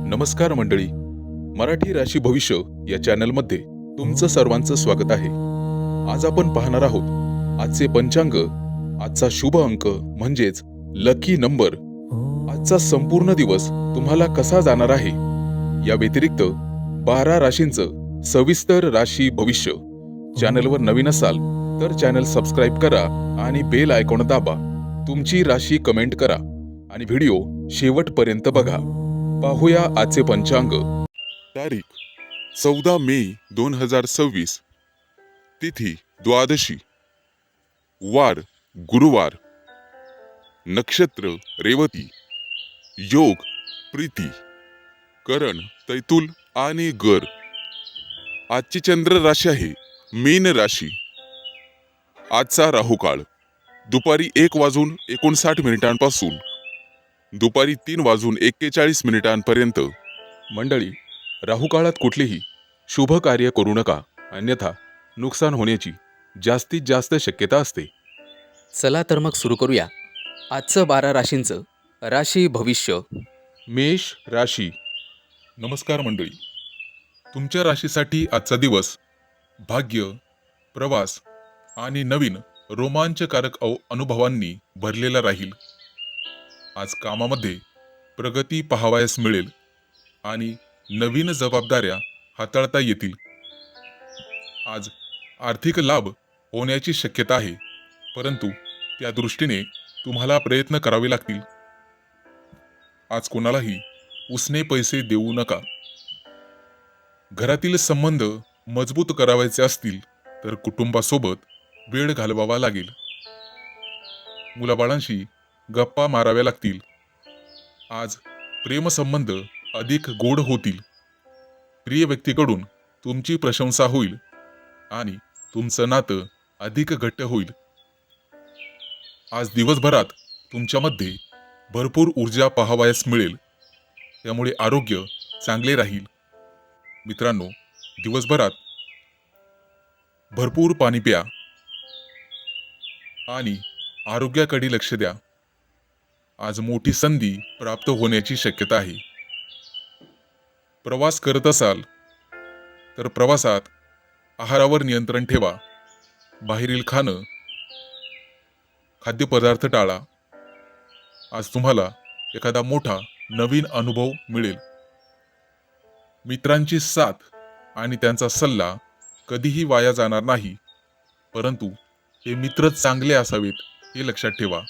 नमस्कार मंडळी, मराठी राशी भविष्य या चॅनलमध्ये तुमचं सर्वांचं स्वागत आहे. आज आपण पाहणार आहोत आजचे पंचांग, आजचा शुभ अंक म्हणजेच लकी नंबर, आजचा संपूर्ण दिवस तुम्हाला कसा जाणार आहे. या व्यतिरिक्त 12 राशींचं सविस्तर राशी भविष्य. चॅनलवर नवीन असाल तर चॅनल सबस्क्राईब करा आणि बेल आयकॉन दाबा. तुमची राशी कमेंट करा आणि व्हिडिओ शेवटपर्यंत बघा. पाहूया आजचे पंचांग. तारीख 14 मे 2026. तिथी द्वादशी. वार गुरुवार. नक्षत्र रेवती. योग प्रीती. करण तैतुल आणि गर. आजची चंद्र राशी आहे मीन राशी. आजचा राहुकाळ दुपारी 1:59 दुपारी 3:41 मंडळी, राहुकाळात कुठलीही शुभ कार्य करू नका, अन्यथा नुकसान होण्याची जास्तीत जास्त शक्यता असते. चला तर मग सुरू करूया आजचं 12 राशींचं राशी भविष्य. मेष राशी. नमस्कार मंडळी, तुमच्या राशीसाठी आजचा दिवस भाग्य, प्रवास आणि नवीन रोमांचकारक अनुभवांनी भरलेला राहील. आज कामामध्ये प्रगती पाहावयास मिळेल आणि नवीन जबाबदाऱ्या हाताळता येतील. आज आर्थिक लाभ होण्याची शक्यता आहे, परंतु त्या दृष्टीने तुम्हाला प्रयत्न करावे लागतील. आज कोणालाही उसने पैसे देऊ नका. घरातील संबंध मजबूत करावायचे असतील तर कुटुंबासोबत वेळ घालवावा लागेल. मुलाबाळांशी गप्पा माराव्या लागतील. आज प्रेमसंबंध अधिक गोड होतील. प्रिय व्यक्तीकडून तुमची प्रशंसा होईल आणि तुमचं नातं अधिक घट्ट होईल. आज दिवसभरात तुमच्यामध्ये भरपूर ऊर्जा पाहावयास मिळेल, त्यामुळे आरोग्य चांगले राहील. मित्रांनो, दिवसभरात भरपूर पाणी प्या आणि आरोग्याकडे लक्ष द्या. आज मोठी संधी प्राप्त होण्याची शक्यता आहे. प्रवास करत असाल तर प्रवासात आहारावर नियंत्रण ठेवा. बाहेरील खाद्यपदार्थ टाळा. आज तुम्हाला एखादा मोठा नवीन अनुभव मिळेल. मित्रांची साथ आणि त्यांचा सल्ला कधीही वाया जाणार नाही, परंतु हे मित्र चांगले असावेत हे लक्षात ठेवा.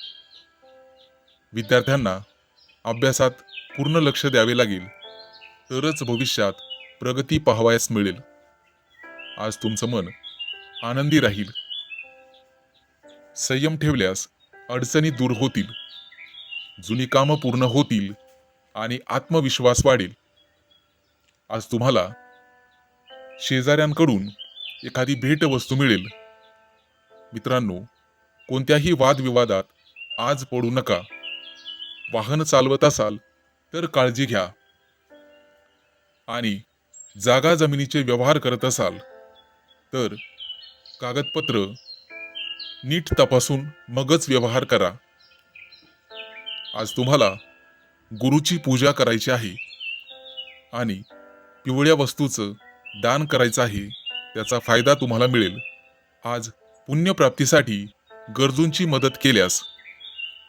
विद्यार्थ्यांना अभ्यासात पूर्ण लक्ष द्यावे लागेल, तरच भविष्यात प्रगती पाहावयास मिळेल. आज तुमचं मन आनंदी राहील. संयम ठेवल्यास अडचणी दूर होतील. जुनी कामं पूर्ण होतील आणि आत्मविश्वास वाढेल. आज तुम्हाला शेजाऱ्यांकडून एखादी भेटवस्तू मिळेल. मित्रांनो, कोणत्याही वादविवादात आज पडू नका. वाहन चालवत असाल तर काळजी घ्या आणि जागा जमिनीचे व्यवहार करत असाल तर कागदपत्र नीट तपासून मगच व्यवहार करा. आज तुम्हाला गुरुची पूजा करायची आहे आणि पिवळ्या वस्तूचं दान करायचं आहे, त्याचा फायदा तुम्हाला मिळेल. आज पुण्यप्राप्तीसाठी गरजूंची मदत केल्यास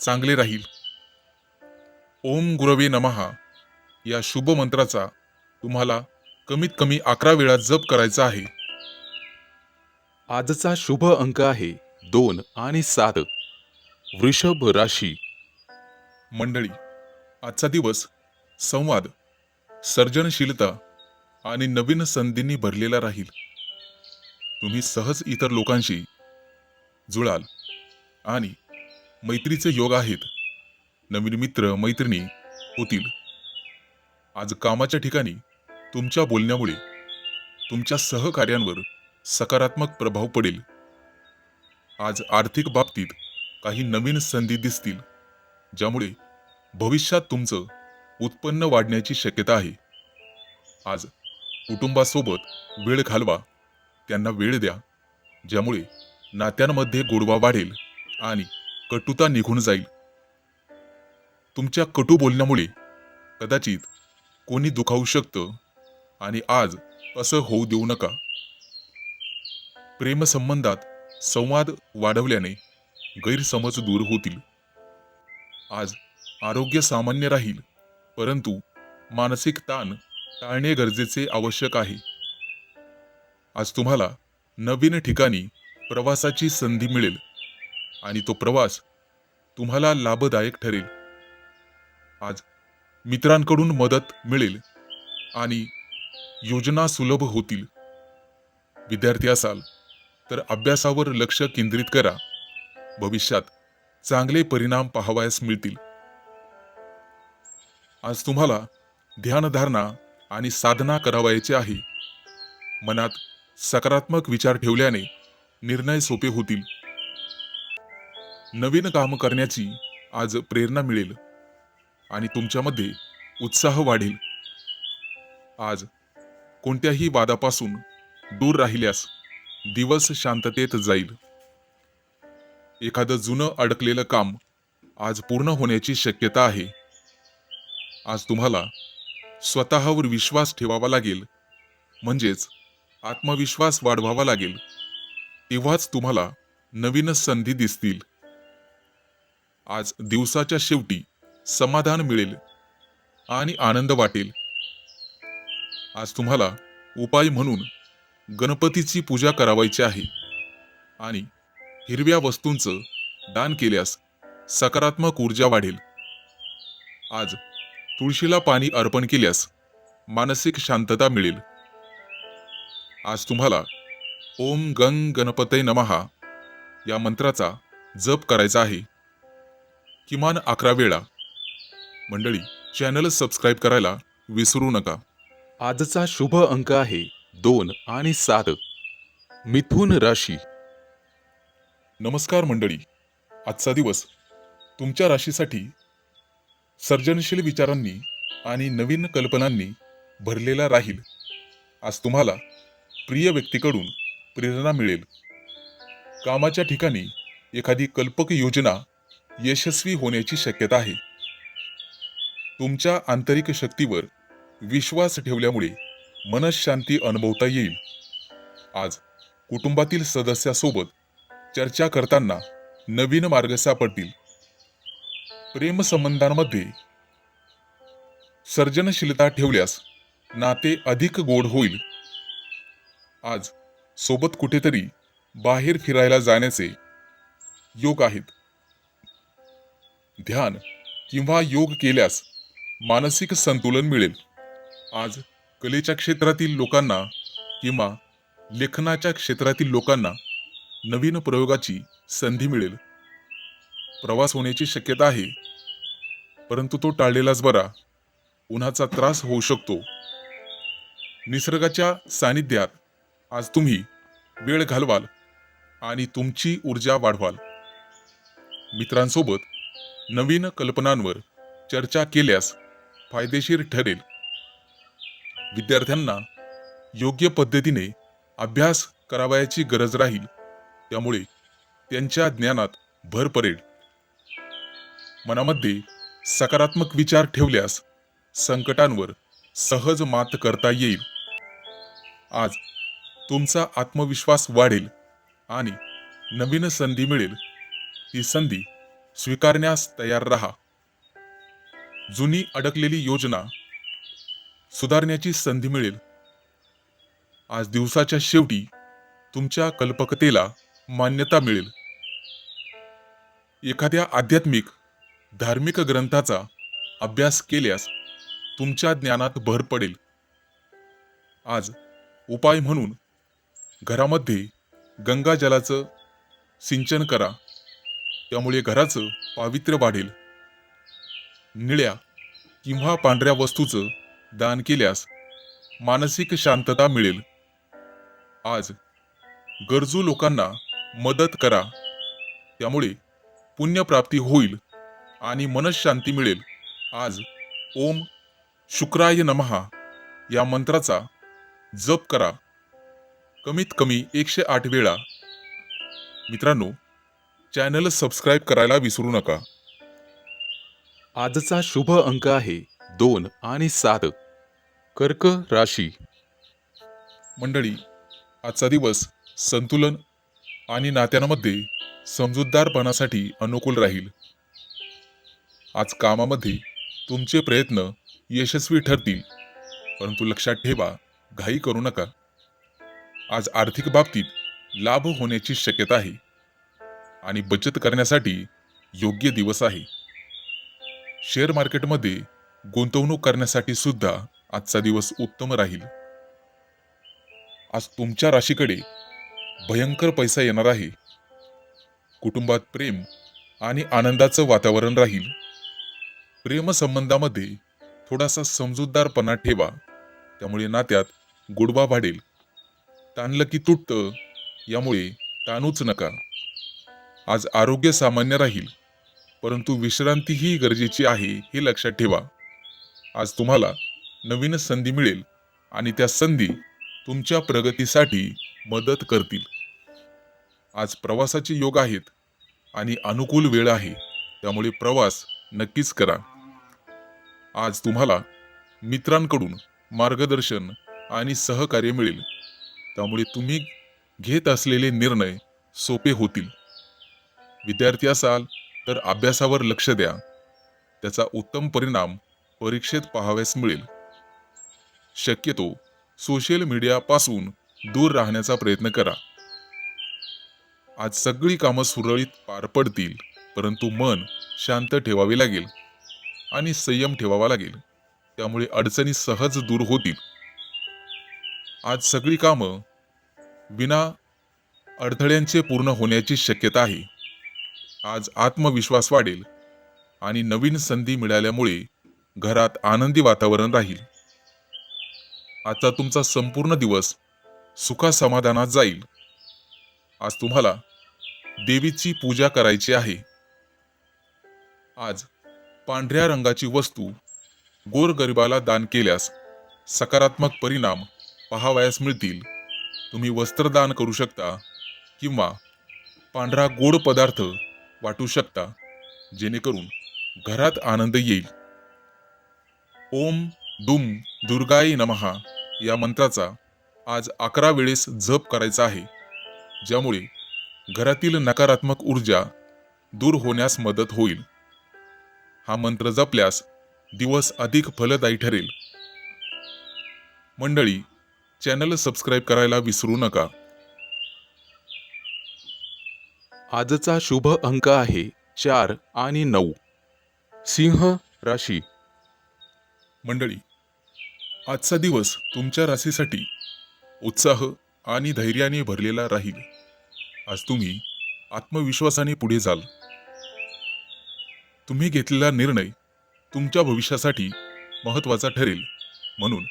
चांगले राहील. ओम गुरवे नमः या शुभ मंत्राचा तुम्हाला कमीत कमी 11 वेळा जप करायचा आहे. आजचा शुभ अंक आहे 2 आणि 7. वृषभ राशी. मंडळी, आजचा दिवस संवाद, सर्जनशीलता आणि नवीन संधींनी भरलेला राहील. तुम्ही सहज इतर लोकांशी जुळाल आणि मैत्रीचे योग आहेत. नवीन मित्र मैत्रिणी होतील. आज कामाच्या ठिकाणी तुमच्या बोलण्यामुळे तुमच्या सहकार्यांवर सकारात्मक प्रभाव पडेल. आज आर्थिक बाबतीत काही नवीन संधी दिसतील, ज्यामुळे भविष्यात तुमचं उत्पन्न वाढण्याची शक्यता आहे. आज कुटुंबासोबत वेळ घालवा, त्यांना वेळ द्या, ज्यामुळे नात्यांमध्ये गोडवा वाढेल आणि कटुता निघून जाईल. तुमच्या कटू बोलण्यामुळे कदाचित कोणी दुखावू शकतं आणि आज असं होऊ देऊ नका. प्रेमसंबंधात संवाद वाढवल्याने गैरसमज दूर होतील. आज आरोग्य सामान्य राहील, परंतु मानसिक ताण टाळणे गरजेचे आवश्यक आहे. आज तुम्हाला नवीन ठिकाणी प्रवासाची संधी मिळेल आणि तो प्रवास तुम्हाला लाभदायक ठरेल. आज मित्रांकडून मदत मिळेल आणि योजना सुलभ होतील. विद्यार्थी असाल तर अभ्यासावर लक्ष केंद्रित करा. भविष्यात चांगले परिणाम पाहावयास मिळतील. आज तुम्हाला ध्यानधारणा आणि साधना करावयाची आहे. मनात सकारात्मक विचार ठेवल्याने निर्णय सोपे होतील. नवीन काम करण्याची आज प्रेरणा मिळेल आणि तुमच्यामध्ये उत्साह वाढेल. आज कोणत्याही वादापासून दूर राहिल्यास दिवस शांततेत जाईल. एखादं जुनं अडकलेलं काम आज पूर्ण होण्याची शक्यता आहे. आज तुम्हाला स्वतःवर विश्वास ठेवावा लागेल, म्हणजेच आत्मविश्वास वाढवावा लागेल. तेव्हाच तुम्हाला नवीन संधी दिसतील. आज दिवसाच्या शेवटी समाधान मिळेल आणि आनंद वाटेल. आज तुम्हाला उपाय म्हणून गणपतीची पूजा करावयाची आहे आणि हिरव्या वस्तूंचं दान केल्यास सकारात्मक ऊर्जा वाढेल. आज तुळशीला पाणी अर्पण केल्यास मानसिक शांतता मिळेल. आज तुम्हाला ओम गंग गणपतये नमः या मंत्राचा जप करायचा आहे, किमान 11 वेळा. मंडळी, चॅनल सबस्क्राईब करायला विसरू नका. आजचा शुभ अंक आहे 2 आणि 7. मिथुन राशी. नमस्कार मंडळी, आजचा दिवस तुमच्या राशीसाठी सर्जनशील विचारांनी आणि नवीन कल्पनांनी भरलेला राहील. आज तुम्हाला प्रिय व्यक्तीकडून प्रेरणा मिळेल. कामाच्या ठिकाणी एखादी कल्पक योजना यशस्वी होण्याची शक्यता आहे. तुमच्या आंतरिक शक्तीवर विश्वास ठेवल्यामुळे मनःशांती अनुभवता येईल. आज कुटुंबातील सदस्यासोबत चर्चा करताना नवीन मार्ग सापडतील. प्रेमसंबंधांमध्ये सर्जनशीलता ठेवल्यास नाते अधिक गोड होईल. आज सोबत कुठेतरी बाहेर फिरायला जाण्याचे योग आहेत. ध्यान किंवा योग केल्यास मानसिक संतुलन मिळेल. आज कलेच्या क्षेत्रातील लोकांना किंवा लेखनाच्या क्षेत्रातील लोकांना नवीन प्रयोगाची संधी मिळेल. प्रवास होण्याची शक्यता आहे, परंतु तो टाळलेलाच बरा. उन्हाचा त्रास होऊ शकतो. निसर्गाच्या सानिध्यात आज तुम्ही वेळ घालवाल आणि तुमची ऊर्जा वाढवाल. मित्रांसोबत नवीन कल्पनांवर चर्चा केल्यास फायदेशीर ठरेल. विद्यार्थ्यांना योग्य पद्धतीने अभ्यास करावयाची गरज राहील, त्यामुळे त्यांच्या ज्ञानात भर पडेल. मनामध्ये सकारात्मक विचार ठेवल्यास संकटांवर सहज मात करता येईल. आज तुमचा आत्मविश्वास वाढेल आणि नवीन संधी मिळेल. ती संधी स्वीकारण्यास तयार राहा. जुनी अडकलेली योजना सुधारण्याची संधी मिळेल. आज दिवसाच्या शेवटी तुमच्या कल्पकतेला मान्यता मिळेल. एखाद्या आध्यात्मिक धार्मिक ग्रंथाचा अभ्यास केल्यास तुमच्या ज्ञानात भर पडेल. आज उपाय म्हणून घरामध्ये गंगाजलाचं सिंचन करा, त्यामुळे घराचं पावित्र्य वाढेल. निळ्या किंवा पांढऱ्या वस्तूचं दान केल्यास मानसिक शांतता मिळेल. आज गरजू लोकांना मदत करा, त्यामुळे पुण्यप्राप्ती होईल आणि मनःशांती मिळेल. आज ओम शुक्राय नमः या मंत्राचा जप करा, कमीत कमी 108 वेळा. मित्रांनो, चॅनल सबस्क्राईब करायला विसरू नका. आजचा शुभ अंक आहे 2 आणि 7. कर्क राशी. मंडळी, आजचा दिवस संतुलन आणि नात्यांमध्ये समजूतदारपणासाठी अनुकूल राहील. आज कामामध्ये तुमचे प्रयत्न यशस्वी ठरतील, परंतु लक्षात ठेवा, घाई करू नका. आज आर्थिक बाबतीत लाभ होण्याची शक्यता आहे आणि बचत करण्यासाठी योग्य दिवस आहे. शेअर मार्केटमध्ये गुंतवणूक करण्यासाठी सुद्धा आजचा दिवस उत्तम राहील. आज तुमच्या राशीकडे भयंकर पैसा येणार आहे. कुटुंबात प्रेम आणि आनंदाचं वातावरण राहील. प्रेमसंबंधामध्ये थोडासा समजूतदारपणा ठेवा, त्यामुळे नात्यात गोडवा वाढेल. ताणलं की तुटतं, यामुळे ताणूच नका. आज आरोग्य सामान्य राहील, परंतु विश्रांतीही गरजेची आहे हे लक्षात ठेवा. आज तुम्हाला नवीन संधी मिळेल आणि त्या संधी तुमच्या प्रगतीसाठी मदत करतील. आज प्रवासाचे योग आहेत आणि अनुकूल वेळ आहे, त्यामुळे प्रवास नक्कीच करा. आज तुम्हाला मित्रांकडून मार्गदर्शन आणि सहकार्य मिळेल, त्यामुळे तुम्ही घेत असलेले निर्णय सोपे होतील. विद्यार्थी असाल तर अभ्यासावर लक्ष द्या, त्याचा उत्तम परिणाम परीक्षेत पाहावयास मिळेल. शक्यतो सोशल मीडियापासून दूर राहण्याचा प्रयत्न करा. आज सगळी कामं सुरळीत पार पडतील, परंतु मन शांत ठेवावे लागेल आणि संयम ठेवावा लागेल, त्यामुळे अडचणी सहज दूर होतील. आज सगळी कामं विना अडथळ्यांचे पूर्ण होण्याची शक्यता आहे. आज आत्मविश्वास वाढेल आणि नवीन संधी मिळाल्यामुळे घरात आनंदी वातावरण राहील. आजचा तुमचा संपूर्ण दिवस सुखासमाधानात जाईल. आज तुम्हाला देवीची पूजा करायची आहे. आज पांढऱ्या रंगाची वस्तू गोरगरिबाला दान केल्यास सकारात्मक परिणाम पाहावयास मिळतील. तुम्ही वस्त्रदान करू शकता किंवा पांढरा गोड पदार्थ वाटू शकता, जेणेकरून घरात आनंद येईल. ओम दुम दुर्गाय नमः या मंत्राचा आज 11 वेळेस जप करायचा आहे, ज्यामुळे घरातील नकारात्मक ऊर्जा दूर होण्यास मदत होईल. हा मंत्र जपल्यास दिवस अधिक फलदायी ठरेल. मंडळी, चॅनल सबस्क्राईब करायला विसरू नका. आजचा शुभ अंक आहे 4 आणि 9. सिंह राशी. मंडळी, आजचा दिवस तुमच्या राशीसाठी उत्साह आणि धैर्याने भरलेला राहील. आज तुम्ही आत्मविश्वासाने पुढे जाल. तुम्ही घेतलेला निर्णय तुमच्या भविष्यासाठी महत्त्वाचा ठरेल, म्हणून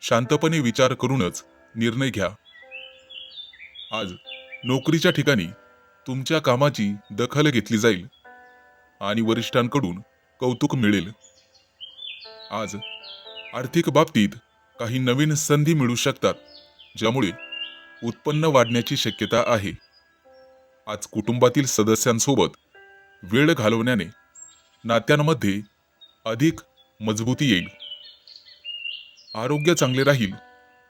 शांतपणे विचार करूनच निर्णय घ्या. आज नोकरीच्या ठिकाणी तुमच्या कामाची दखल घेतली जाईल आणि वरिष्ठांकडून कौतुक मिळेल. आज आर्थिक बाबतीत काही नवीन संधी मिळू शकतात, ज्यामुळे उत्पन्न वाढण्याची शक्यता आहे. आज कुटुंबातील सदस्यांसोबत वेळ घालवण्याने नात्यांमध्ये अधिक मजबूती येईल. आरोग्य चांगले राहील,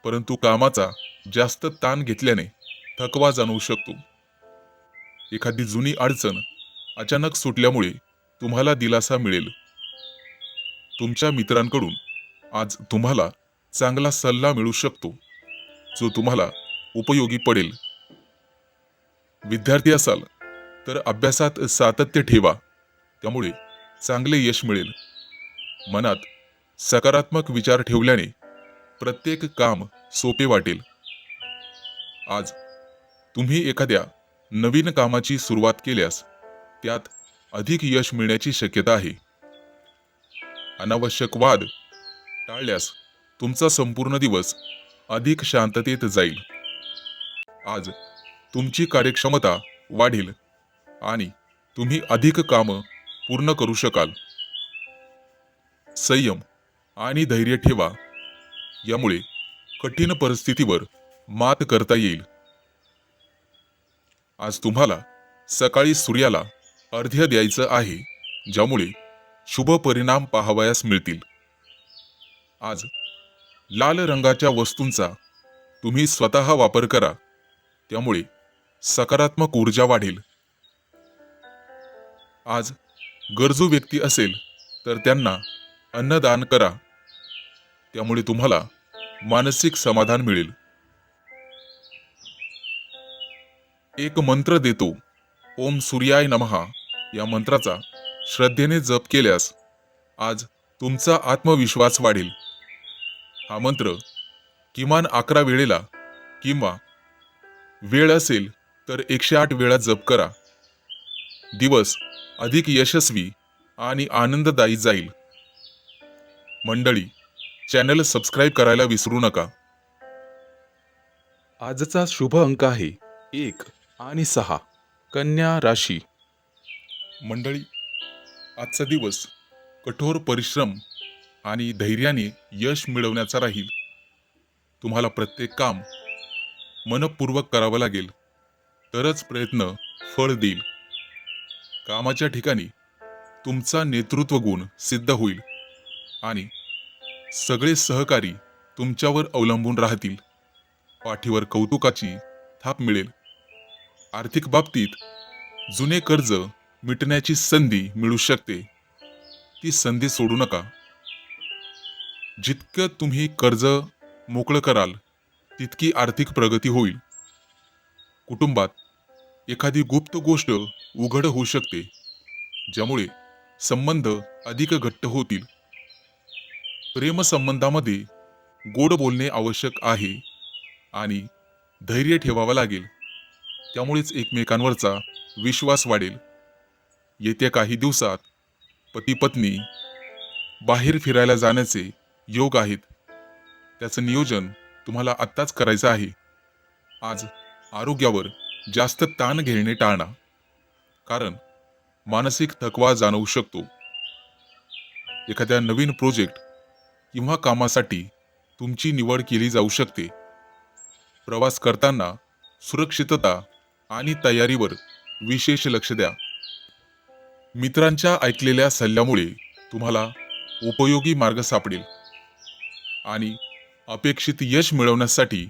परंतु कामाचा जास्त ताण घेतल्याने थकवा जाणवू शकतो. एखादी जुनी अडचण अचानक सुटल्यामुळे तुम्हाला दिलासा मिळेल. तुमच्या मित्रांकडून आज तुम्हाला चांगला सल्ला मिळू शकतो, जो तुम्हाला उपयोगी पडेल. विद्यार्थी असाल तर अभ्यासात सातत्य ठेवा, त्यामुळे चांगले यश मिळेल. मनात सकारात्मक विचार ठेवल्याने प्रत्येक काम सोपे वाटेल. आज तुम्ही एखाद्या नवीन कामाची सुरुवात केल्यास त्यात अधिक यश मिळण्याची शक्यता आहे. अनावश्यक वाद टाळल्यास तुमचा संपूर्ण दिवस अधिक शांततेत जाईल. आज तुमची कार्यक्षमता वाढेल आणि तुम्ही अधिक कामं पूर्ण करू शकाल. संयम आणि धैर्य ठेवा, यामुळे कठीण परिस्थितीवर मात करता येईल. आज तुम्हाला सकाळी सूर्याला अर्घ्य द्यायचं आहे, ज्यामुळे शुभ परिणाम पाहावयास मिळतील. आज लाल रंगाच्या वस्तूंचा तुम्ही स्वतः वापर करा, त्यामुळे सकारात्मक ऊर्जा वाढेल. आज गरजू व्यक्ती असेल तर त्यांना अन्नदान करा, त्यामुळे तुम्हाला मानसिक समाधान मिळेल. एक मंत्र देतो, ओम सूर्याय नमः या मंत्राचा श्रद्धेने जप केल्यास आज तुमचा आत्मविश्वास वाढेल. हा मंत्र किमान 11 वेळेला किंवा वेळ असेल तर 108 वेळा जप करा. दिवस अधिक यशस्वी आणि आनंददायी जाईल. मंडळी, चॅनल सबस्क्राईब करायला विसरू नका. आजचा शुभ अंक आहे 1 आणि 6. कन्या राशी. मंडळी, आजचा दिवस कठोर परिश्रम आणि धैर्याने यश मिळवण्याचा राहील. तुम्हाला प्रत्येक काम मनपूर्वक करावं लागेल, तरच प्रयत्न फळ देईल. कामाच्या ठिकाणी तुमचा नेतृत्व गुण सिद्ध होईल आणि सगळे सहकारी तुमच्यावर अवलंबून राहतील. पाठीवर कौतुकाची थाप मिळेल. आर्थिक बाबतीत जुने कर्ज मिटण्याची संधी मिळू शकते. ती संधी सोडू नका. जितकं तुम्ही कर्ज मोकळं कराल तितकी आर्थिक प्रगती होईल. कुटुंबात एखादी गुप्त गोष्ट उघड होऊ शकते, ज्यामुळे संबंध अधिक घट्ट होतील. प्रेमसंबंधामध्ये गोड बोलणे आवश्यक आहे आणि धैर्य ठेवावं लागेल, त्यामुळेच एकमेकांवरचा विश्वास वाढेल. येत्या काही दिवसात पती पत्नी बाहेर फिरायला जाण्याचे योग आहेत. त्याचं नियोजन तुम्हाला आत्ताच करायचं आहे. आज आरोग्यावर जास्त ताण घेणे टाळा, कारण मानसिक थकवा जाणवू शकतो. एखाद्या नवीन प्रोजेक्ट किंवा कामासाठी तुमची निवड केली जाऊ शकते. प्रवास करताना सुरक्षितता आणि तयारीवर विशेष लक्ष द्या. मित्रांच्या ऐकलेल्या सल्ल्यामुळे तुम्हाला उपयोगी मार्ग सापडेल आणि अपेक्षित यश मिळवण्यासाठी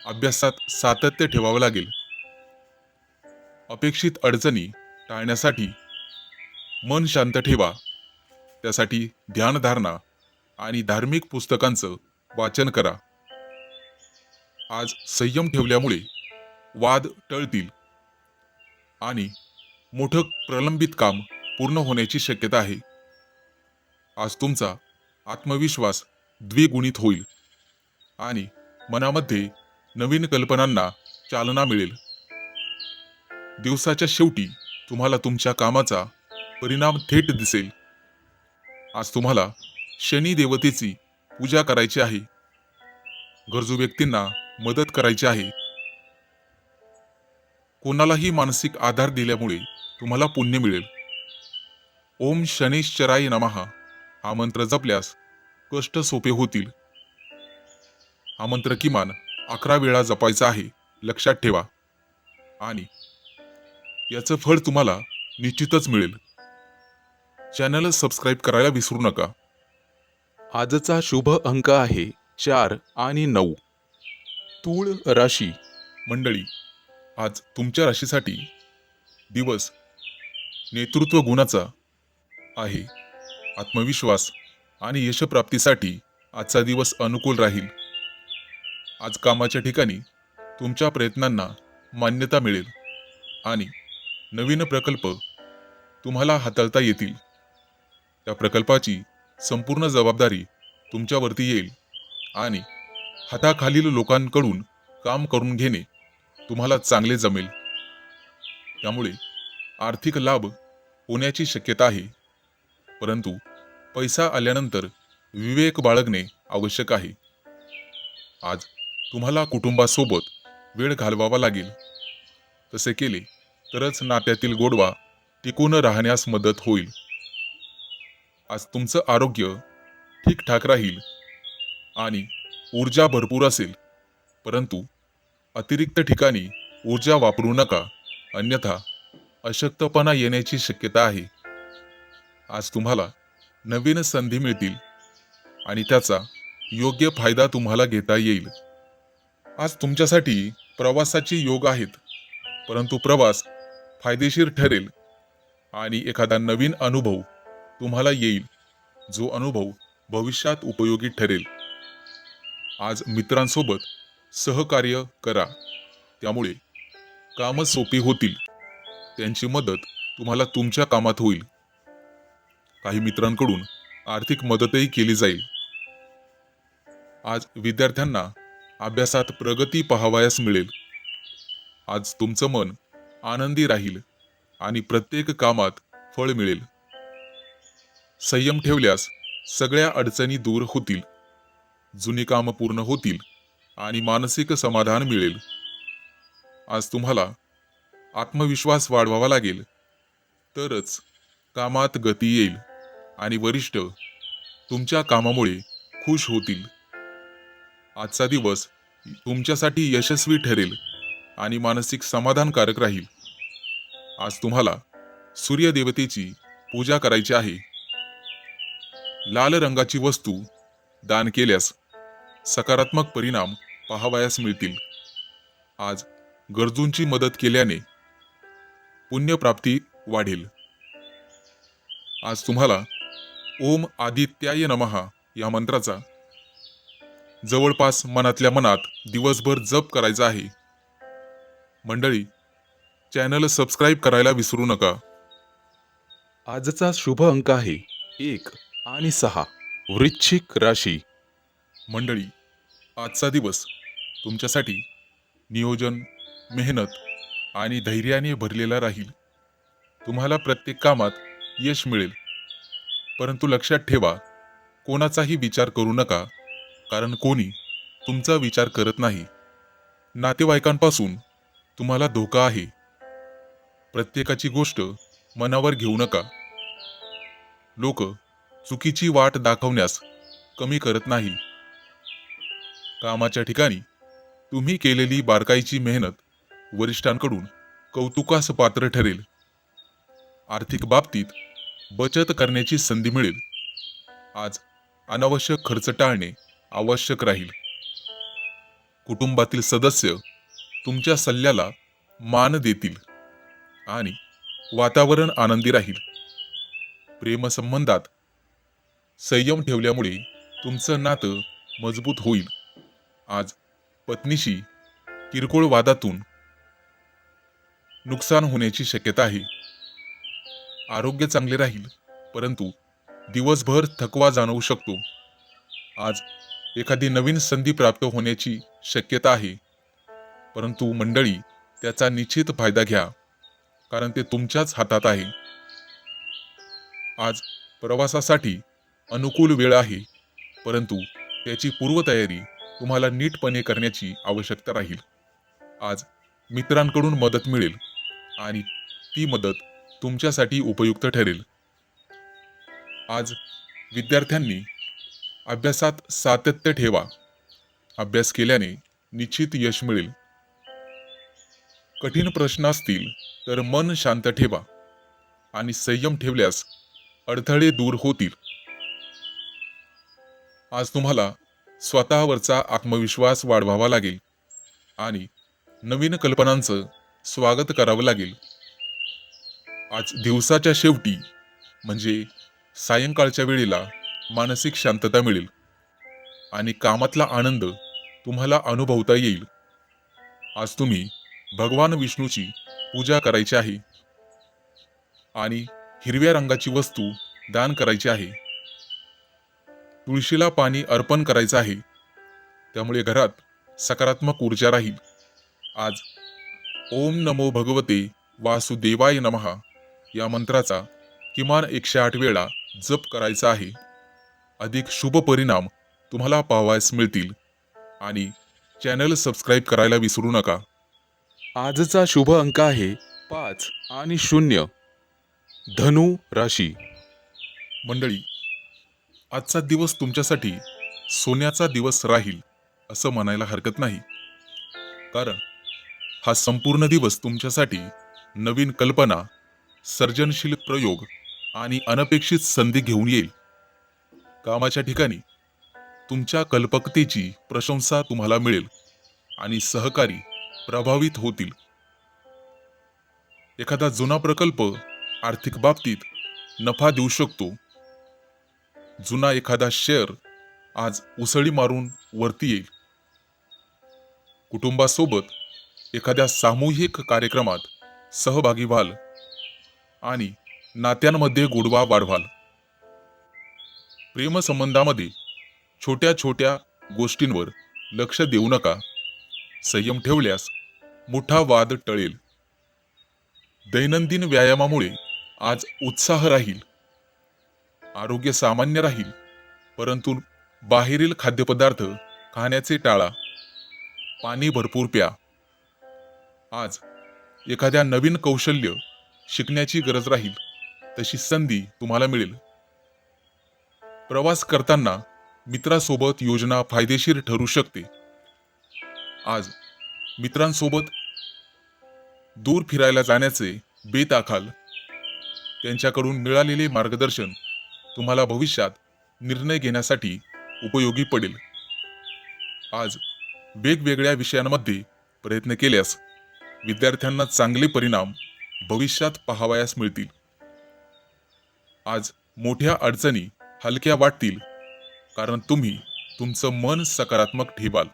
अभ्यासात सातत्य ठेवावं लागेल. अपेक्षित अडचणी टाळण्यासाठी मन शांत ठेवा. त्यासाठी ध्यानधारणा आणि धार्मिक पुस्तकांचं वाचन करा. आज संयम ठेवल्यामुळे वाद टळतील आणि मोठं प्रलंबित काम पूर्ण होण्याची शक्यता आहे. आज तुमचा आत्मविश्वास द्विगुणित होईल आणि मनामध्ये नवीन कल्पनांना चालना मिळेल. दिवसाच्या शेवटी तुम्हाला तुमच्या कामाचा परिणाम थेट दिसेल. आज तुम्हाला शनी देवतेची पूजा करायची आहे. गरजू व्यक्तींना मदत करायची आहे. कोणालाही मानसिक आधार दिल्यामुळे तुम्हाला पुण्य मिळेल. ओम शनीश्चराय नमः हा मंत्र जपल्यास कष्ट सोपे होतील. हा मंत्र किमान 11 वेळा जपायचा आहे, लक्षात ठेवा. आणि याचं फळ तुम्हाला निश्चितच मिळेल. चॅनल सबस्क्राईब करायला विसरू नका. आजचा शुभ अंक आहे 4 आणि 9. तूळ राशी. मंडळी, आज तुमच्या राशीसाठी दिवस नेतृत्व गुणाचा आहे. आत्मविश्वास आणि यशप्राप्तीसाठी आजचा दिवस अनुकूल राहील. आज कामाच्या ठिकाणी तुमच्या प्रयत्नांना मान्यता मिळेल आणि नवीन प्रकल्प तुम्हाला हाताळता येतील. त्या प्रकल्पाची संपूर्ण जबाबदारी तुमच्यावरती येईल आणि हाताखालील लोकांकडून काम करून घेणे तुम्हाला चांगले जमेल. त्यामुळे आर्थिक लाभ होण्याची शक्यता आहे, परंतु पैसा आल्यानंतर विवेक बाळगणे आवश्यक आहे. आज तुम्हाला कुटुंबासोबत वेळ घालवावा लागेल. तसे केले तरच नात्यातील गोडवा टिकून राहण्यास मदत होईल. आज तुमचं आरोग्य ठीकठाक राहील आणि ऊर्जा भरपूर असेल, परंतु अतिरिक्त ठिकाणी ऊर्जा वापरू नका, अन्यथा अशक्तपणा येण्याची शक्यता आहे. आज तुम्हाला नवीन संधी मिळतील आणि त्याचा योग्य फायदा तुम्हाला घेता येईल. आज तुमच्यासाठी प्रवासाचे योग आहेत, परंतु प्रवास फायदेशीर ठरेल आणि एखादा नवीन अनुभव तुम्हाला येईल, जो अनुभव भविष्यात उपयोगी ठरेल. आज मित्रांसोबत सहकार्य करा, त्यामुळे कामं सोपी होतील. त्यांची मदत तुम्हाला तुमच्या कामात होईल. काही मित्रांकडून आर्थिक मदतही केली जाईल. आज विद्यार्थ्यांना अभ्यासात प्रगती पाहावयास मिळेल. आज तुमचं मन आनंदी राहील आणि प्रत्येक कामात फळ मिळेल. संयम ठेवल्यास सगळ्या अडचणी दूर होतील. जुनी कामं पूर्ण होतील आणि मानसिक समाधान मिळेल. आज तुम्हाला आत्मविश्वास वाढवावा लागेल, तरच कामात गती येईल आणि वरिष्ठ तुमच्या कामामुळे खुश होतील. आजचा दिवस तुमच्यासाठी यशस्वी ठरेल आणि मानसिक समाधानकारक राहील. आज तुम्हाला सूर्यदेवतेची पूजा करायची आहे. लाल रंगाची वस्तू दान केल्यास सकारात्मक परिणाम पाहावयास मिळतील. आज गरजूंची मदत केल्याने पुण्यप्राप्ती वाढेल. आज तुम्हाला ओम आदित्याय नमः या मंत्राचा जवळपास मनातल्या मनात दिवसभर जप करायचा आहे. मंडळी, चॅनल सबस्क्राईब करायला विसरू नका. आजचा शुभ अंक आहे 1 आणि 6. वृश्चिक राशी. मंडळी, आजचा दिवस तुमच्यासाठी नियोजन, मेहनत आणि धैर्याने भरलेला राहील. तुम्हाला प्रत्येक कामात यश मिळेल, परंतु लक्षात ठेवा, कोणाचाही विचार करू नका, कारण कोणी तुमचा विचार करत नाही. नातेवाईकांपासून तुम्हाला धोका आहे. प्रत्येकाची गोष्ट मनावर घेऊ नका. लोक चुकीची वाट दाखवण्यास कमी करत नाही. कामाच्या ठिकाणी तुम्ही केलेली बारकाईची मेहनत वरिष्ठांकडून कौतुकास पात्र ठरेल. आर्थिक बाबतीत बचत करण्याची संधी मिळेल. आज अनावश्यक खर्च टाळणे आवश्यक राहील. कुटुंबातील सदस्य तुमच्या सल्ल्याला मान देतील आणि वातावरण आनंदी राहील. प्रेमसंबंधात संयम ठेवल्यामुळे तुमचं नातं मजबूत होईल. आज पत्नीशी किरकोळ वादातून नुकसान होण्याची शक्यता आहे. आरोग्य चांगले राहील, परंतु दिवसभर थकवा जाणवू शकतो. आज एखादी नवीन संधी प्राप्त होण्याची शक्यता आहे, परंतु मंडळी, त्याचा निश्चित फायदा घ्या, कारण ते तुमच्याच हातात आहे. आज प्रवासासाठी अनुकूल वेळ आहे, परंतु त्याची पूर्वतयारी तुम्हाला नीटपणे करण्याची आवश्यकता राहील. आज मित्रांकडून मदत मिळेल आणि ती मदत तुमच्यासाठी उपयुक्त ठरेल. आज विद्यार्थ्यांनी अभ्यासात सातत्य ठेवा. अभ्यास केल्याने निश्चित यश मिळेल. कठीण प्रश्न असतील तर मन शांत ठेवा आणि संयम ठेवल्यास अडथळे दूर होतील. आज तुम्हाला स्वतःवरचा आत्मविश्वास वाढवावा लागेल आणि नवीन कल्पनांचं स्वागत करावं लागेल. आज दिवसाच्या शेवटी म्हणजे सायंकाळच्या वेळेला मानसिक शांतता मिळेल आणि कामातला आनंद तुम्हाला अनुभवता येईल. आज तुम्ही भगवान विष्णूची पूजा करायची आहे आणि हिरव्या रंगाची वस्तू दान करायची आहे. तुळशीला पाणी अर्पण करायचं आहे, त्यामुळे घरात सकारात्मक ऊर्जा राहील. आज ओम नमो भगवते वासुदेवाय नमः या मंत्राचा किमान 108 वेळा जप करायचा आहे. अधिक शुभ परिणाम तुम्हाला पाहावयास मिळतील आणि चॅनल सबस्क्राईब करायला विसरू नका. आजचा शुभ अंक आहे 5 आणि 0. धनु राशी. मंडळी, आजचा दिवस तुमच्यासाठी सोन्याचा दिवस राहील असं म्हणायला हरकत नाही, कारण हा संपूर्ण दिवस तुमच्यासाठी नवीन कल्पना, सर्जनशील प्रयोग आणि अनपेक्षित संधी घेऊन येईल. कामाच्या ठिकाणी तुमच्या कल्पकतेची प्रशंसा तुम्हाला मिळेल आणि सहकारी प्रभावित होतील. एखादा जुना प्रकल्प आर्थिक बाबतीत नफा देऊ शकतो. जुना एखादा शेअर आज उसळी मारून वरती येईल. कुटुंबासोबत एखाद्या सामूहिक कार्यक्रमात सहभागी व्हाल आणि नात्यांमध्ये गोडवा वाढवाल. प्रेमसंबंधामध्ये छोट्या छोट्या गोष्टींवर लक्ष देऊ नका. संयम ठेवल्यास मोठा वाद टळेल. दैनंदिन व्यायामामुळे आज उत्साह राहील. आरोग्य सामान्य राहील, परंतु बाहेरील खाद्यपदार्थ खाण्याचे टाळा. पाणी भरपूर प्या. आज एखाद्या नवीन कौशल्य शिकण्याची गरज राहील, तशी संधी तुम्हाला मिळेल. प्रवास करताना मित्रासोबत योजना फायदेशीर ठरू शकते. आज मित्रांसोबत दूर फिरायला जाण्याचे बेत आखाल. त्यांच्याकडून मिळालेले मार्गदर्शन तुम्हाला भविष्यात निर्णय घेण्यासाठी उपयोगी पडेल. आज वेगवेगळ्या विषयांमध्ये प्रयत्न केल्यास विद्यार्थ्यांना चांगले परिणाम भविष्यात पाहावयास मिळतील. आज मोठ्या अडचणी हलक्या वाटतील, कारण तुम्ही तुमचं मन सकारात्मक ठेवाल.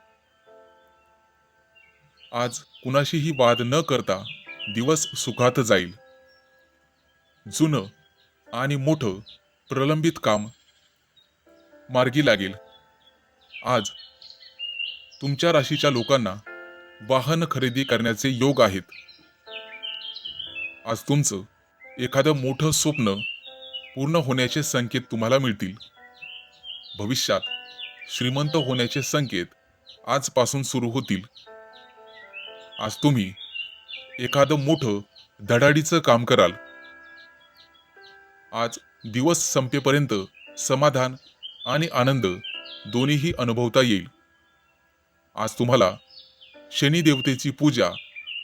आज कुणाशीही वाद न करता दिवस सुखात जाईल. जुनं आणि मोठं प्रलंबित काम मार्गी लागेल. आज तुमच्या राशीच्या लोकांना वाहन खरेदी करण्याचे योग आहेत. आज तुमचं एखादं मोठं स्वप्न पूर्ण होण्याचे संकेत तुम्हाला मिळतील. भविष्यात श्रीमंत होण्याचे संकेत आजपासून सुरू होतील. आज तुम्ही एखादं मोठं धडाडीचं काम कराल. आज दिवस संपेपर्यंत समाधान आणि आनंद दोन्हीही अनुभवता येईल. आज तुम्हाला शनिदेवतेची पूजा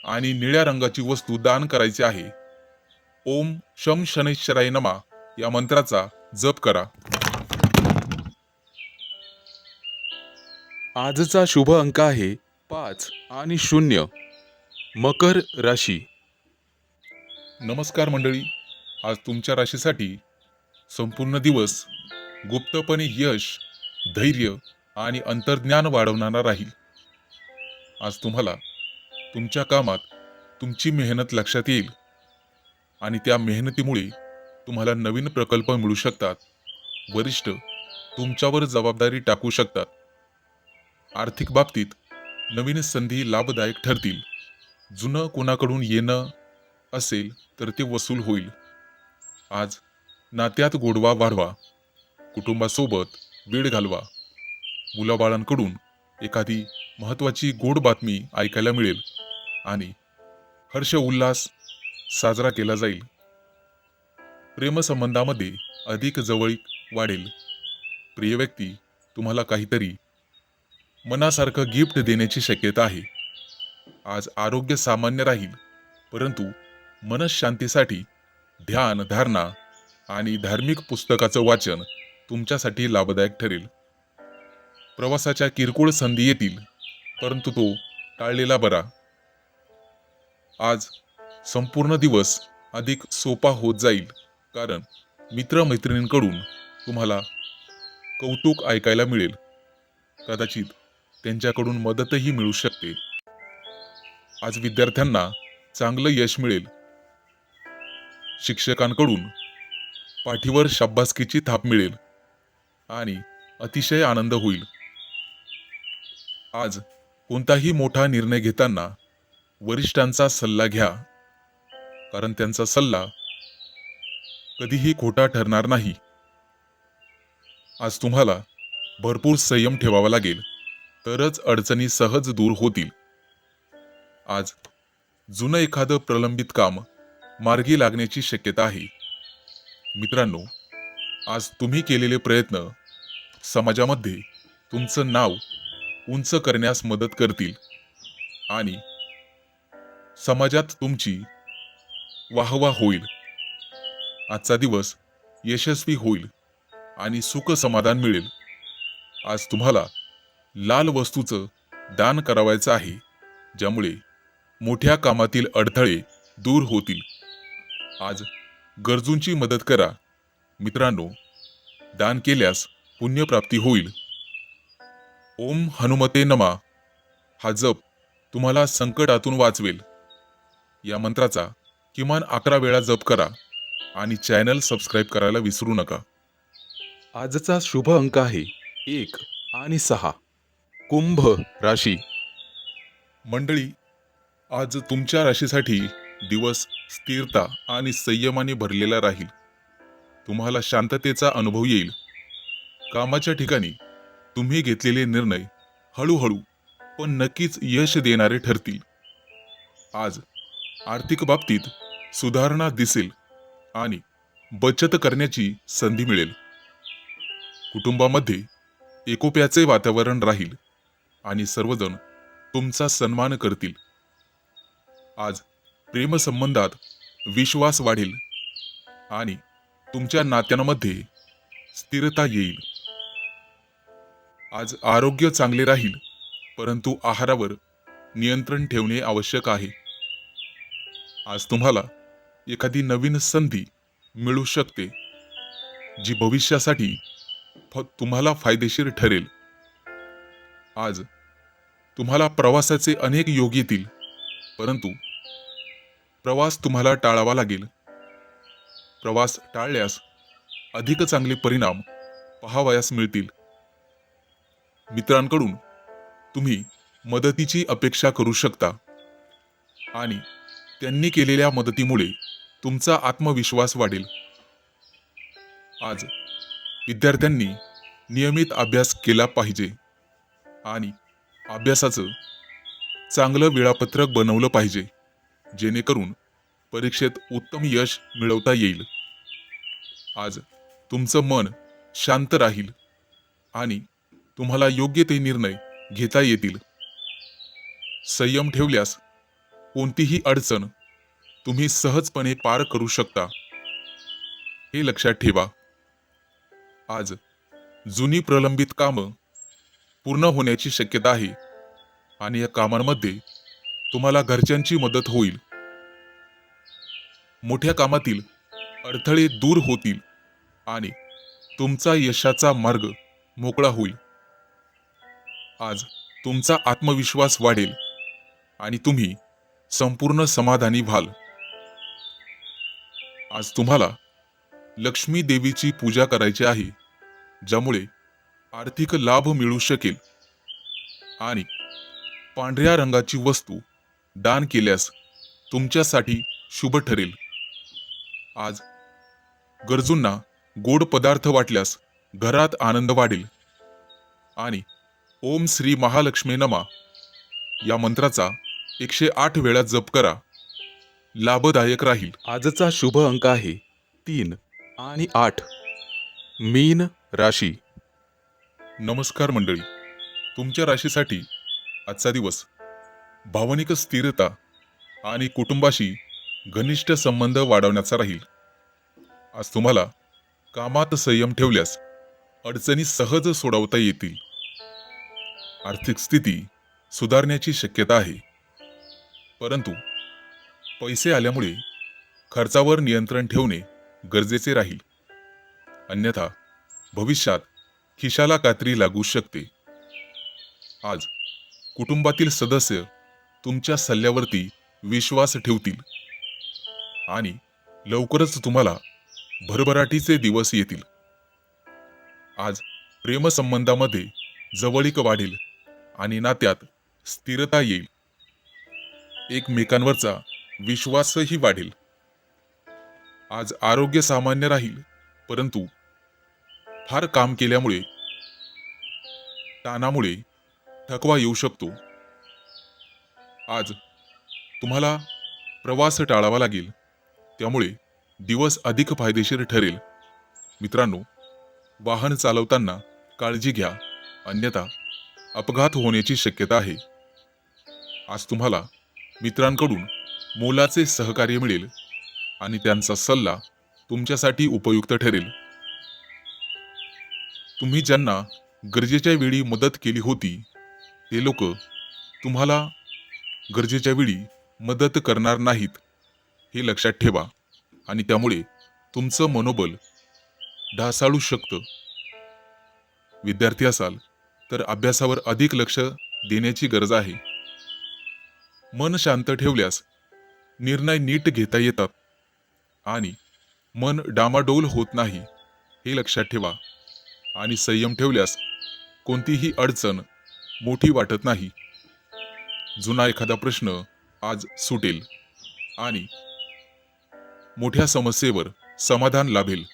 आणि निळ्या रंगाची वस्तू दान करायची आहे. ओम शम शनैश्वराय नमा या मंत्राचा जप करा. आजचा शुभ अंक आहे 5 आणि 0. मकर राशी. नमस्कार मंडळी, आज तुमच्या राशीसाठी संपूर्ण दिवस गुप्तपणे यश, धैर्य आणि अंतर्ज्ञान वाढवणारा राहील. आज तुम्हाला तुमच्या कामात तुमची मेहनत लक्षात येईल आणि त्या मेहनतीमुळे तुम्हाला नवीन प्रकल्प मिळू शकतात. वरिष्ठ तुमच्यावर जबाबदारी टाकू शकतात. आर्थिक बाबतीत नवीन संधी लाभदायक ठरतील. जुनं कोणाकडून येणं असेल तर ते वसूल होईल. आज नात्यात गोडवा वाढवा. कुटुंबासोबत वेळ घालवा. मुलाबाळांकडून एखादी महत्त्वाची गोड बातमी ऐकायला मिळेल आणि हर्ष उल्हास साजरा केला जाईल. प्रेमसंबंधामध्ये अधिक जवळीक वाढेल. प्रिय व्यक्ती तुम्हाला काहीतरी मनासारखं गिफ्ट देण्याची शक्यता आहे. आज आरोग्य सामान्य राहील, परंतु मनःशांतीसाठी ध्यान, धारणा आणि धार्मिक पुस्तकाचं वाचन तुमच्यासाठी लाभदायक ठरेल. प्रवासाच्या किरकोळ संधी येतील, परंतु तो टाळलेला बरा. आज संपूर्ण दिवस अधिक सोपा होत जाईल, कारण मित्रमैत्रिणींकडून तुम्हाला कौतुक ऐकायला मिळेल. कदाचित त्यांच्याकडून मदतही मिळू शकते. आज विद्यार्थ्यांना चांगलं यश मिळेल. शिक्षकांकडून पाठीवर शाबासकीची थाप मिळेल आणि अतिशय आनंद होईल. आज कोणताही मोठा निर्णय घेताना वरिष्ठांचा सल्ला घ्या, कारण त्यांचा सल्ला कधीही खोटा ठरणार नाही. आज तुम्हाला भरपूर संयम ठेवावा लागेल, तरच अडचणी सहज दूर होतील. आज जुनं एखादं प्रलंबित काम मार्गी लागण्याची शक्यता आहे. मित्रांनो, आज तुम्ही केलेले प्रयत्न समाजामध्ये तुमचं नाव उंच करण्यास मदत करतील आणि समाजात तुमची वाहवा होईल. आजचा दिवस यशस्वी होईल आणि सुख समाधान मिळेल. आज तुम्हाला लाल वस्तूचं दान करावायचं आहे, ज्यामुळे मोठ्या कामातील अडथळे दूर होतील. आज गरजूंची मदत करा. मित्रांनो, दान केल्यास पुण्यप्राप्ती होईल. ओम हनुमते नमा हा जप तुम्हाला संकटातून वाचवेल. या मंत्राचा किमान 11 वेळा जप करा आणि चॅनल सबस्क्राईब करायला विसरू नका. आजचा शुभ अंक आहे 1 आणि 6. कुंभ राशी. मंडळी, आज तुमच्या राशीसाठी दिवस स्थिरता आणि संयमाने भरलेला राहील. तुम्हाला शांततेचा अनुभव येईल. कामाच्या ठिकाणी तुम्ही घेतलेले निर्णय हळूहळू पण नक्कीच यश देणारे ठरतील. आज आर्थिक बाबतीत सुधारणा दिसेल आणि बचत करण्याची संधी मिळेल. कुटुंबामध्ये एकोप्याचे वातावरण राहील आणि सर्वजण तुमचा सन्मान करतील. आज प्रेमसंबंधात विश्वास वाढेल आणि तुमच्या नात्यांमध्ये स्थिरता येईल. आज आरोग्य चांगले राहील, परंतु आहारावर नियंत्रण ठेवणे आवश्यक आहे. आज तुम्हाला एखादी नवीन संधी मिळू शकते, जी भविष्यासाठी तुम्हाला फायदेशीर ठरेल. आज तुम्हाला प्रवासाचे अनेक योग येतील, परंतु प्रवास तुम्हाला टाळावा लागेल. प्रवास टाळल्यास अधिक चांगले परिणाम पाहावयास मिळतील. मित्रांकडून तुम्ही मदतीची अपेक्षा करू शकता आणि त्यांनी केलेल्या मदतीमुळे तुमचा आत्मविश्वास वाढेल. आज विद्यार्थ्यांनी नियमित अभ्यास केला पाहिजे आणि अभ्यासाचं चांगलं वेळापत्रक बनवलं पाहिजे, जेणेकरून परीक्षेत उत्तम यश मिळवता येईल. आज तुमचं मन शांत राहील आणि तुम्हाला योग्य ते निर्णय घेता येतील. संयम ठेवल्यास कोणतीही अडचण तुम्ही सहजपणे पार करू शकता, हे लक्षात ठेवा. आज जुनी प्रलंबित कामं पूर्ण होण्याची शक्यता आहे आणि या कामांमध्ये तुम्हाला घरच्यांची मदत होईल. मोठ्या कामातील अडथळे दूर होतील आणि तुमचा यशाचा मार्ग मोकळा होईल. आज तुमचा आत्मविश्वास वाढेल आणि तुम्ही संपूर्ण समाधानी व्हाल. आज तुम्हाला लक्ष्मी देवीची पूजा करायची आहे, ज्यामुळे आर्थिक लाभ मिळू शकेल आणि पांढऱ्या रंगाची वस्तू दान केल्यास तुमच्यासाठी शुभ ठरेल. आज गरजूंना गोड पदार्थ वाटल्यास घरात आनंद वाढेल आणि ओम श्री महालक्ष्मी नमा या मंत्राचा 108 वेळा जप करा. लाभदायक राहील. आजचा शुभ अंक आहे 3 आणि 8. मीन राशी. नमस्कार मंडळी, तुमच्या राशीसाठी आजचा दिवस भावनिक स्थिरता आणि कुटुंबाशी घनिष्ठ संबंध वाढवण्याचा राहील. आज तुम्हाला कामात संयम ठेवल्यास अडचणी सहज सोडवता येतील. आर्थिक स्थिती सुधारण्याची शक्यता आहे, परंतु पैसे आल्यामुळे खर्चावर नियंत्रण ठेवणे गरजेचे राहील. अन्यथा भविष्यात खिशाला कात्री लागू शकते. आज कुटुंबातील सदस्य तुमच्या सल्ल्यावरती विश्वास ठेवतील आणि लवकरच तुम्हाला भरभराटीचे दिवस येतील. आज प्रेमसंबंधामध्ये जवळीक वाढेल आणि नात्यात स्थिरता येईल. एकमेकांवरचा विश्वासही वाढेल. आज आरोग्य सामान्य राहील, परंतु फार काम केल्यामुळे ताणामुळे थकवा येऊ शकतो. आज तुम्हाला प्रवास टाळावा लागेल, त्यामुळे दिवस अधिक फायदेशीर ठरेल. मित्रांनो, वाहन चालवताना काळजी घ्या, अन्यथा अपघात होण्याची शक्यता आहे. आज तुम्हाला मित्रांकडून मोलाचे सहकार्य मिळेल आणि त्यांचा सल्ला तुमच्यासाठी उपयुक्त ठरेल. तुम्ही ज्यांना गरजेच्या वेळी मदत केली होती ते लोक तुम्हाला गरजेच्या वेळी मदत करणार नाहीत हे लक्षात ठेवा आणि त्यामुळे तुमचं मनोबल ढासाळू शकतं. विद्यार्थी असाल तर अभ्यासावर अधिक लक्ष देण्याची गरज आहे. मन शांत ठेवल्यास निर्णय नीट घेता येतात आणि मन डामाडोल होत नाही हे लक्षात ठेवा आणि संयम ठेवल्यास कोणतीही अडचण मोठी वाटत नाही. जुना एखादा प्रश्न आज सुटेल आणि मोठ्या समस्येवर समाधान लाभेल.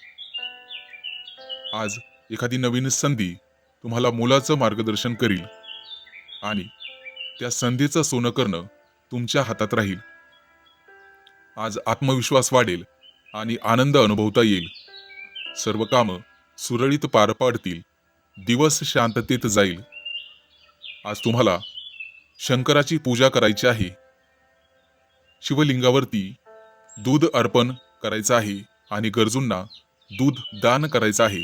आज एखादी नवीन संधी तुम्हाला मोलाचं मार्गदर्शन करील आणि त्या संधीचं सोनं करणं तुमच्या हातात राहील. आज आत्मविश्वास वाढेल आणि आनंद अनुभवता येईल. सर्व कामं सुरळीत पार पाडतील. दिवस शांततेत जाईल. आज तुम्हाला शंकराची पूजा करायची आहे. शिवलिंगावरती दूध अर्पण करायचं आहे आणि गरजूंना दूध दान करायचं आहे.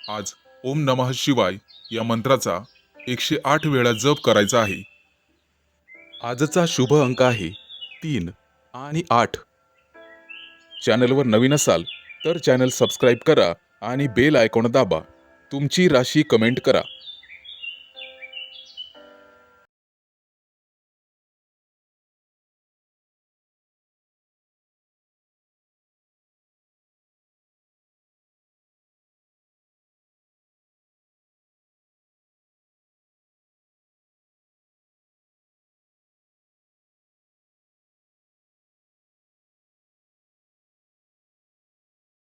आज ओम नमः शिवाय या मंत्राचा 108 वेळा जप करायचा आहे. आजचा शुभ अंक आहे 3 आणि 8. चॅनलवर नवीन असाल तर चॅनल सबस्क्राईब करा आणि बेल आयकॉन दाबा. तुमची राशी कमेंट करा.